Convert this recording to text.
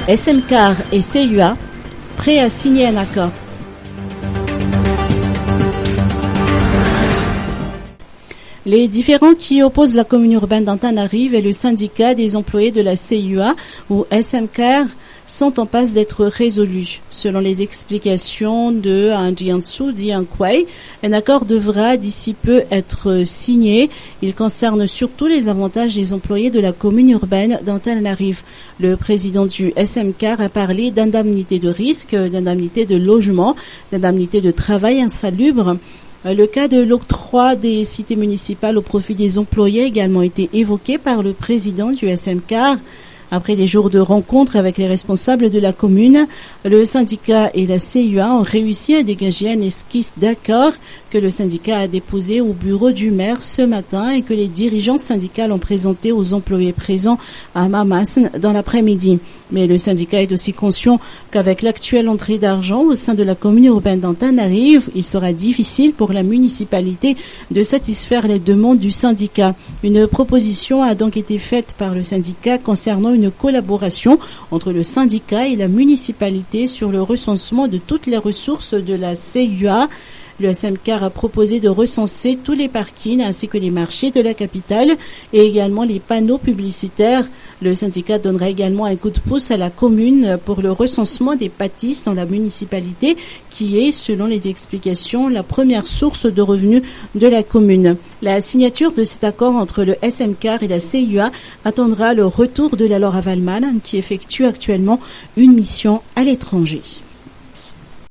SMCAR et CUA prêts à signer un accord. Les différends qui opposent la commune urbaine d'Antananarive et le syndicat des employés de la CUA ou SMCAR sont en passe d'être résolus. Selon les explications de Jiansu Dianquai, un accord devra d'ici peu être signé. Il concerne surtout les avantages des employés de la commune urbaine d'Antananarive. Le président du SMCAR a parlé d'indemnité de risque, d'indemnité de logement, d'indemnité de travail insalubre. Le cas de l'octroi des cités municipales au profit des employés a également été évoqué par le président du SMCAR. Après des jours de rencontres avec les responsables de la commune, le syndicat et la CUA ont réussi à dégager un esquisse d'accord que le syndicat a déposé au bureau du maire ce matin et que les dirigeants syndicaux ont présenté aux employés présents à Mamasn dans l'après-midi. Mais le syndicat est aussi conscient qu'avec l'actuelle entrée d'argent au sein de la commune urbaine d'Antananarive, il sera difficile pour la municipalité de satisfaire les demandes du syndicat. Une proposition a donc été faite par le syndicat concernant une collaboration entre le syndicat et la municipalité sur le recensement de toutes les ressources de la CUA. Le SMCAR a proposé de recenser tous les parkings ainsi que les marchés de la capitale et également les panneaux publicitaires. Le syndicat donnera également un coup de pouce à la commune pour le recensement des bâtisses dans la municipalité qui est, selon les explications, la première source de revenus de la commune. La signature de cet accord entre le SMCAR et la CUA attendra le retour de la Laura Valman qui effectue actuellement une mission à l'étranger.